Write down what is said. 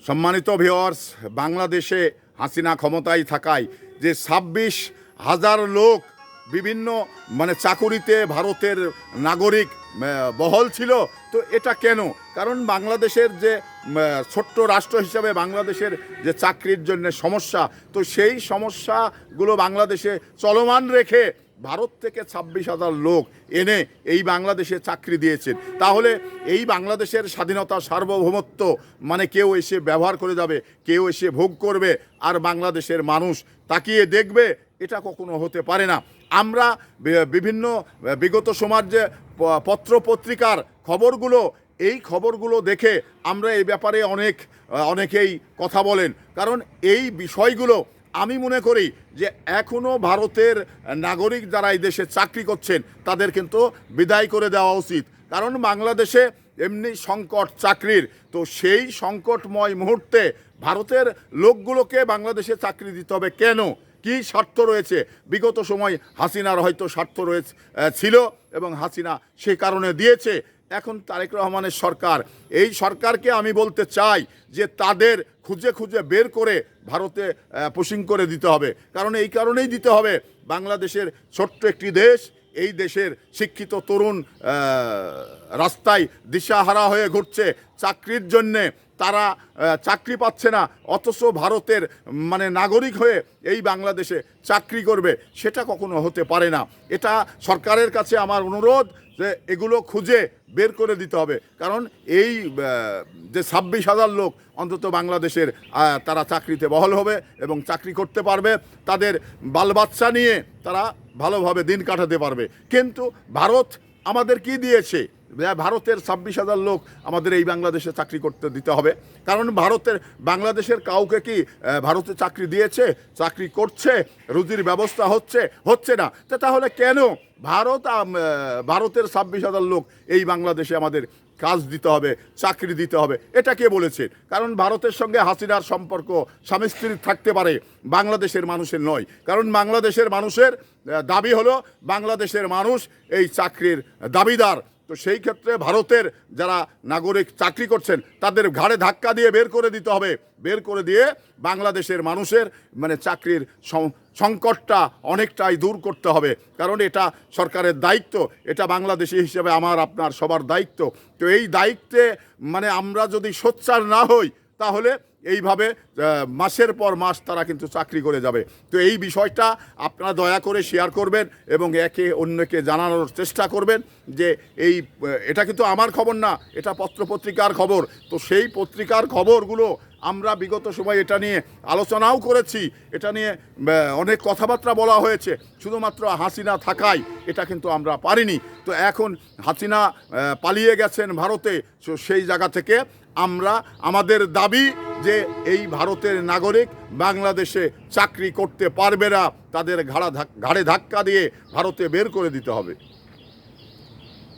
সম্মানিত ভিউয়ার্স, বাংলাদেশে হাসিনা ক্ষমতায় থাকায় যে 26,000 লোক বিভিন্ন চাকুরিতে ভারতের নাগরিক বহল ছিল, তো এটা কেন? কারণ বাংলাদেশের যে ছোট্ট রাষ্ট্র হিসাবে বাংলাদেশের যে চাকরির জন্য সমস্যা, তো সেই সমস্যাগুলো বাংলাদেশে চলমান রেখে ভারত থেকে 26,000 লোক এনে এই বাংলাদেশে চাকরি দিয়েছেন। তাহলে এই বাংলাদেশের স্বাধীনতা সার্বভৌমত্ব কেউ এসে ব্যবহার করে যাবে, কেউ এসে ভোগ করবে, আর বাংলাদেশের মানুষ তাকিয়ে দেখবে, এটা কখনো হতে পারে না। আমরা বিভিন্ন বিগত সময়ের যে পত্র পত্রিকার খবরগুলো, এই খবরগুলো দেখে আমরা এই ব্যাপারে অনেকেই কথা বলেন। কারণ এই বিষয়গুলো আমি মনে করি যে এখনও ভারতের নাগরিক যারা এই দেশে চাকরি করছেন তাদের কিন্তু বিদায় করে দেওয়া উচিত। কারণ বাংলাদেশে এমনি সংকট চাকরির, তো সেই সংকটময় মুহূর্তে ভারতের লোকগুলোকে বাংলাদেশে চাকরি দিতে হবে কেন? কি স্বার্থ রয়েছে? বিগত সময় হাসিনার হয়তো স্বার্থ রয়েছে ছিল এবং হাসিনা সে কারণে দিয়েছে। এখন তারেক রহমানের সরকার, এই সরকারকে আমি বলতে চাই যে তাদের খুঁজে খুঁজে বের করে ভারতে পুশিং করে দিতে হবে। কারণ এই কারণেই দিতে হবে, বাংলাদেশের ছোট্ট একটি দেশ, এই দেশের শিক্ষিত তরুণ রাস্তায় দিশাহারা হয়ে ঘুরছে চাকরির জন্যে, তারা চাকরি পাচ্ছে না, অথচ ভারতের নাগরিক হয়ে এই বাংলাদেশে চাকরি করবে, সেটা কখনো হতে পারে না। এটা সরকারের কাছে আমার অনুরোধ যে এগুলো খুঁজে বের করে দিতে হবে। কারণ এই যে 26,000 লোক অন্তত বাংলাদেশের তারা চাকরিতে বহাল হবে এবং চাকরি করতে পারবে, তাদের বালবাচ্চা নিয়ে তারা ভালোভাবে দিন কাটাতে পারবে। কিন্তু ভারত আমাদের কি দিয়েছে? ভারতের 26,000 লোক আমাদের এই বাংলাদেশে চাকরি করতে দিতে হবে। কারণ বাংলাদেশের কাউকে কি ভারতে চাকরি দিয়েছে? চাকরি করছে, রুজির ব্যবস্থা হচ্ছে না। তাহলে কেন ভারতের 26,000 লোক এই বাংলাদেশে আমাদের কাজ দিতে হবে, চাকরি দিতে হবে? এটা কে বলেছে? কারণ ভারতের সঙ্গে হাসিনার সম্পর্ক স্বামী স্ত্রীর থাকতে পারে, বাংলাদেশের মানুষের নয়। কারণ বাংলাদেশের মানুষের দাবি হলো বাংলাদেশের মানুষ এই চাকরির দাবিদার। তো সেই ক্ষেত্রে ভারতের যারা নাগরিক চাকরি করছেন তাদের ঘাড়ে ধাক্কা দিয়ে বের করে দিতে হবে। বের করে দিয়ে বাংলাদেশের মানুষের চাকরির সংকটটা অনেকটাই দূর করতে হবে। কারণ এটা সরকারের দায়িত্ব, এটা বাংলাদেশি হিসেবে আমার আপনার সবার দায়িত্ব। তো এই দায়িত্বে আমরা যদি সোচ্চার না হই, তাহলে এইভাবে মাসের পর মাস তারা কিন্তু চাকরি করে যাবে। তো এই বিষয়টা আপনারা দয়া করে শেয়ার করবেন এবং একে অন্যকে জানানোর চেষ্টা করবেন যে এটা কিন্তু আমার খবর না, এটা পত্রপত্রিকার খবর। তো সেই পত্রিকার খবরগুলো আমরা বিগত সময় এটা নিয়ে আলোচনাও করেছি, এটা নিয়ে অনেক কথাবার্তা বলা হয়েছে। শুধুমাত্র হাসিনা থাকায় এটা কিন্তু আমরা পারিনি। তো এখন হাসিনা পালিয়ে গেছেন ভারতে, তো সেই জায়গা থেকে আমরা আমাদের দাবি যে এই ভারতের নাগরিক বাংলাদেশে চাকরি করতে পারবে না, তাদের ঘাড়ে ধাক্কা দিয়ে ভারতে বের করে দিতে হবে।